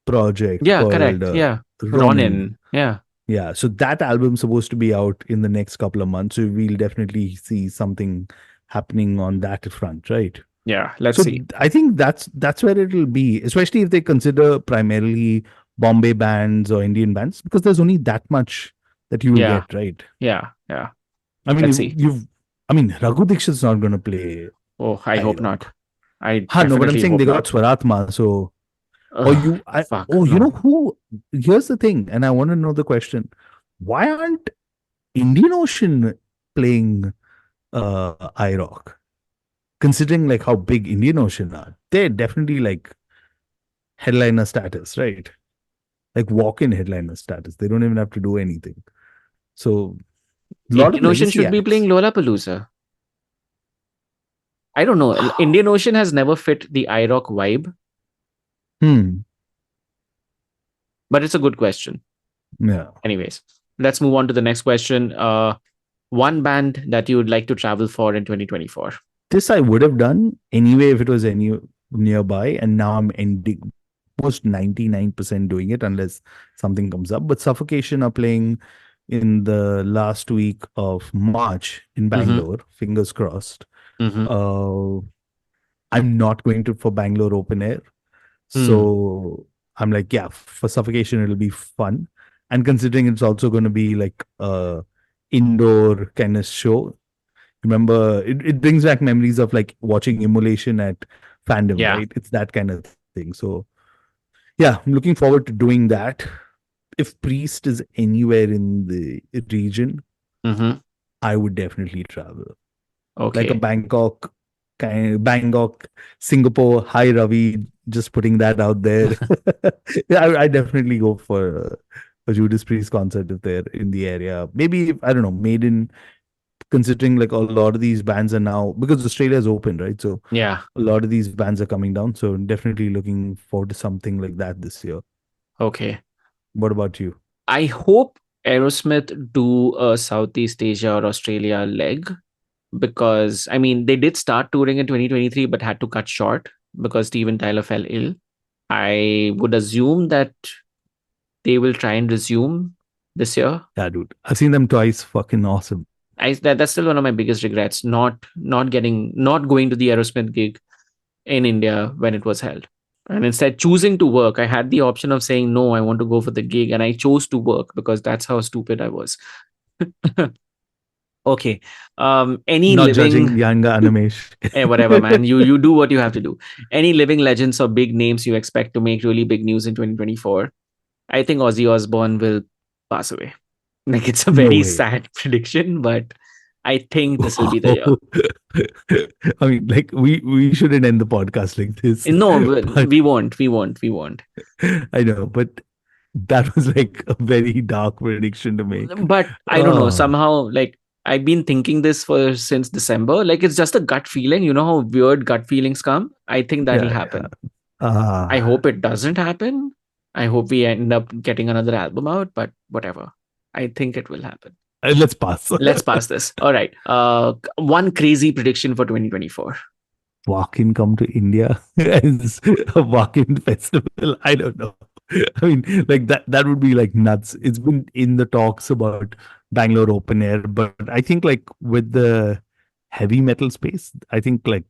project Yeah. called Correct. Yeah. Ronin. Ronin. Yeah. Yeah, so that album's supposed to be out in the next couple of months. So we'll definitely see something happening on that front, right? Yeah. Let's So see. I think that's where it'll be, especially if they consider primarily Bombay bands or Indian bands, because there's only that much that you will Yeah. get, right? Yeah. Yeah. I mean, Let's see. I mean, Raghu Dixit's not going to play Oh, I high hope not. rock. I Huh, no, but I'm definitely saying hope they got not. Swaratma. So, Ugh, fuck. oh, you know No. who? Here's the thing, and I want to know the question: why aren't Indian Ocean playing iRock? Considering like how big Indian Ocean are, they're definitely like headliner status, right? Like walk-in headliner status. They don't even have to do anything. So a lot of Indian Ocean legacy should be playing acts. Lollapalooza. I don't know. Indian Ocean has never fit the iRock vibe, Hmm. but it's a good question. Yeah. Anyways, let's move on to the next question. One band that you would like to travel for in 2024. This I would have done anyway if it was any nearby, and now I'm ending almost 99% doing it unless something comes up. But Suffocation are playing in the last week of March in Mm-hmm. Bangalore. Fingers crossed. Mm-hmm. Uh, I'm not going to for Bangalore open air. Hmm. So I'm like, yeah, for Suffocation, it'll be fun. And considering it's also going to be like a indoor kind of show, remember, it brings back memories of like watching Immolation at Fandom, Yeah. right? It's that kind of thing. So yeah, I'm looking forward to doing that. If Priest is anywhere in the region, Mm-hmm. I would definitely travel. Like a Okay. Bangkok, Singapore, hi Ravi, just putting that out there. Yeah, I definitely go for a Judas Priest concert if they're in the area. Maybe, I don't know, Maiden, considering like a lot of these bands are now, because Australia is open, right? So Yeah. a lot of these bands are coming down. So definitely looking forward to something like that this year. Okay. What about you? I hope Aerosmith do a Southeast Asia or Australia leg because I mean they did start touring in 2023 but had to cut short because Steven Tyler fell ill. I would assume that they will try and resume this year. Yeah, dude. I've seen them twice. Fucking awesome. That's still one of my biggest regrets not going to the Aerosmith gig in India when it was held. And instead choosing to work, I had the option of saying no, I want to go for the gig, and I chose to work because that's how stupid I was. Okay. Any Not living judging younger Animesh. whatever, man. You do what you have to do. Any living legends or big names you expect to make really big news in 2024? I think Ozzy Osbourne will pass away. Like it's a No very way. sad prediction, but I think this will be the year. Wow. I mean, like we shouldn't end the podcast like this, No, but we won't. We won't. We won't. I know, but that was like a very dark prediction to make. But I don't know. Oh, Somehow, like I've been thinking this for since December. Like it's just a gut feeling. You know how weird gut feelings come. I think that'll yeah, yeah. happen. I Ah, hope it doesn't happen. I hope we end up getting another album out. But whatever. I think it will happen. let's pass. Let's pass this. All right. One crazy prediction for 2024. Walk-in come to India as a walk-in festival. I don't know. I mean, like that would be like nuts. It's been in the talks about Bangalore open air, but I think like with the heavy metal space, I think like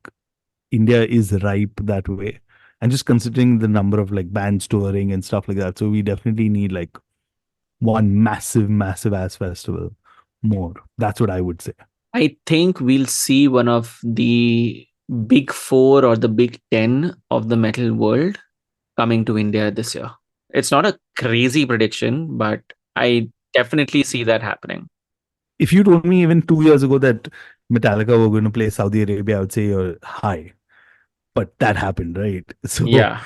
India is ripe that way. And just considering the number of like bands touring and stuff like that. So we definitely need like one massive, massive ass festival more. That's what I would say. I think we'll see one of the big four or the big 10 of the metal world coming to India this year. It's not a crazy prediction, but I definitely see that happening. If you told me even 2 years ago that Metallica were going to play Saudi Arabia, I would say you're high. But that happened, right? So Yeah.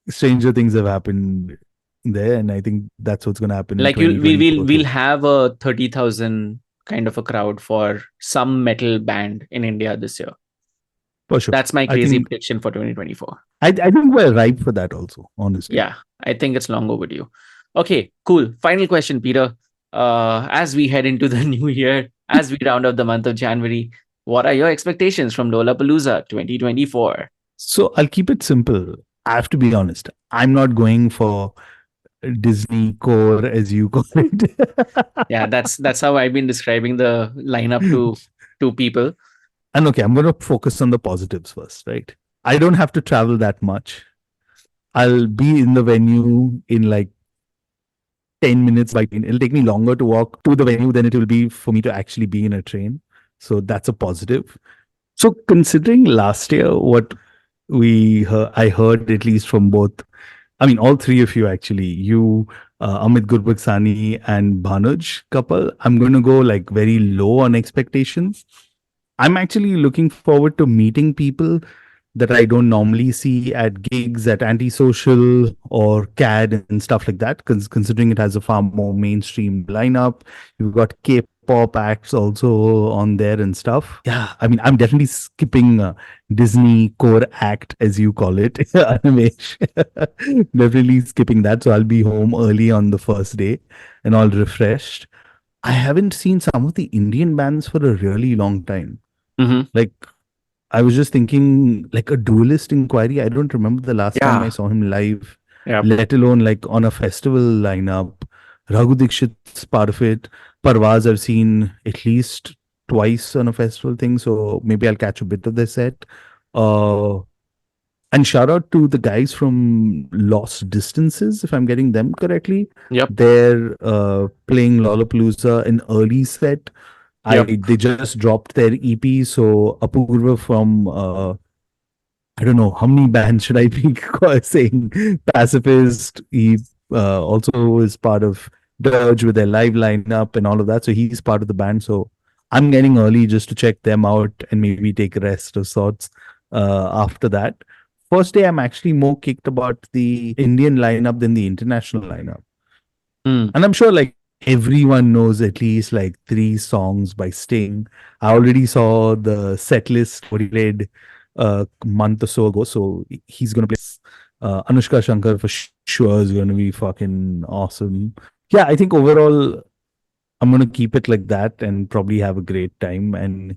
stranger things have happened there, and I think that's what's going to happen in Like we'll 2024 we'll too. have a 30,000 kind of a crowd for some metal band in India this year. For sure. That's my I crazy think prediction for 2024. I think we're ripe for that also, honestly. Yeah, I think it's long overdue. Okay, cool. Final question, Peter. As we head into the new year, as we round up the month of January, what are your expectations from Lollapalooza 2024? So I'll keep it simple. I have to be honest. I'm not going for Disney core as you call it. Yeah, that's how I've been describing the lineup to people. And okay, I'm going to focus on the positives first, right? I don't have to travel that much. I'll be in the venue in like 10 minutes by train. It'll take me longer to walk to the venue than it will be for me to actually be in a train. So that's a positive. So considering last year, what I heard at least from both, I mean, all three of you actually, you, Amit Gurbaksani and Bhanuj couple, I'm going to go like very low on expectations. I'm actually looking forward to meeting people that I don't normally see at gigs at Antisocial or CAD and stuff like that. Because considering it has a far more mainstream lineup, you've got K-pop acts also on there and stuff. Yeah, I mean, I'm definitely skipping Disney core act as you call it, Animesh. Definitely skipping that. So I'll be home early on the first day and all refreshed. I haven't seen some of the Indian bands for a really long time. Mm-hmm. Like I was just thinking, like a duelist inquiry. I don't remember the last time I Yeah. saw him live, Yep. let alone like on a festival lineup. Raghu Dikshit's part of it. Parvaz I've seen at least twice on a festival thing, so maybe I'll catch a bit of their set. Uh, and shout out to the guys from Lost Distances, if I'm getting them correctly. Yep. They're playing Lollapalooza in early set. Yep. They just dropped their EP, so Apurva from I don't know how many bands should I be saying. Pacifist. He also is part of Dirge with their live lineup and all of that. So he's part of the band. So I'm getting early just to check them out and maybe take a rest of sorts after that. First day, I'm actually more kicked about the Indian lineup than the international lineup. Mm. And I'm sure like everyone knows at least like three songs by Sting. I already saw the set list what he played a month or so ago. So he's gonna play Anushka Shankar for sure is gonna be fucking awesome. Yeah, I think overall I'm gonna keep it like that and probably have a great time. And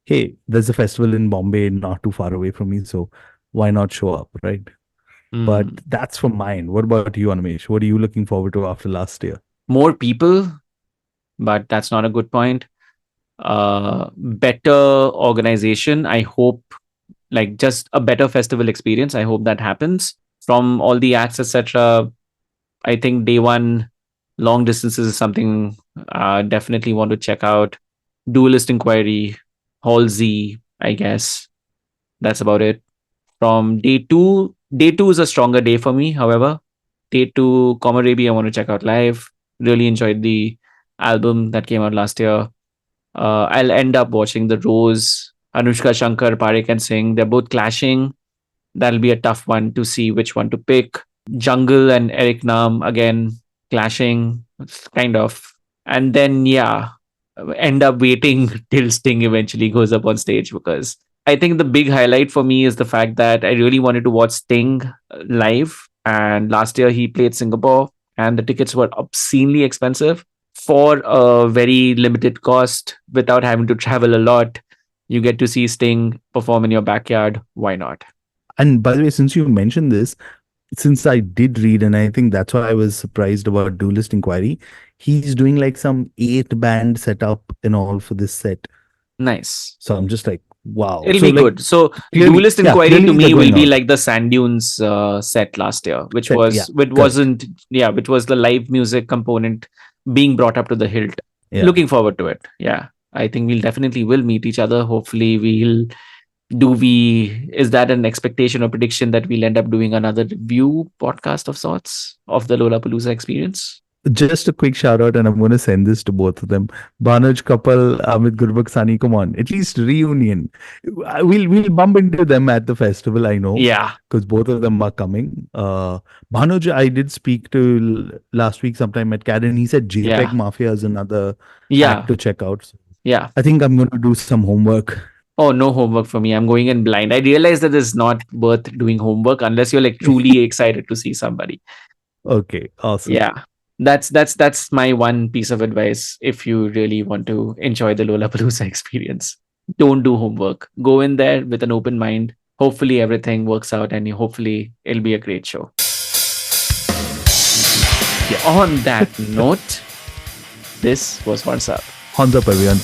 hey, there's a festival in Bombay not too far away from me, so why not show up, right? But Mm. that's from mine. What about you, Animesh? What are you looking forward to after last year? More people, but that's not a good point. Better organization. I hope, like, just a better festival experience. I hope that happens from all the acts, etc. I think day one, long distances is something definitely want to check out. Duelist Inquiry, Hall Z, I guess. That's about it. From day two is a stronger day for me. However, day two, Komorebi, I want to check out live. Really enjoyed the album that came out last year. I'll end up watching The Rose, Anushka Shankar, Parekh and Singh. They're both clashing. That'll be a tough one to see which one to pick. Jungle and Eric Nam again clashing, kind of. And then, yeah, end up waiting till Sting eventually goes up on stage, because I think the big highlight for me is the fact that I really wanted to watch Sting live. And last year he played Singapore and the tickets were obscenely expensive for a very limited cost without having to travel a lot. You get to see Sting perform in your backyard. Why not? And by the way, since you mentioned this, since I did read, and I think that's why I was surprised about Duelist Inquiry, he's doing like some 8 band setup and all for this set. Nice. So I'm just like, wow. It'll So be like good. So, clearly, Duelist yeah, Inquiry to clearly they're me will going be out. like the Sand Dunes set last year, which Set, yeah, which correct. wasn't, yeah, which was the live music component being brought up to the hilt. Yeah. Looking forward to it. Yeah, I think we'll definitely will meet each other. Hopefully, we'll do we. Is that an expectation or prediction that we'll end up doing another review podcast of sorts of the Lollapalooza experience? Just a quick shout out, and I'm going to send this to both of them. Banuj couple, Amit Gurbaksani, come on, at least reunion. We'll bump into them at the festival, I know, Yeah, because both of them are coming. Banuj, I did speak to last week sometime at CAD, and he said JPEG yeah, Mafia is another yeah, act to check out. So yeah. I think I'm going to do some homework. Oh, no homework for me. I'm going in blind. I realize that it's not worth doing homework unless you're like truly excited to see somebody. Okay, awesome. Yeah. That's my one piece of advice if you really want to enjoy the Lollapalooza experience. Don't do homework. Go in there with an open mind. Hopefully everything works out and hopefully it'll be a great show. Yeah. On that note, this was What's Up. Hands up, everyone.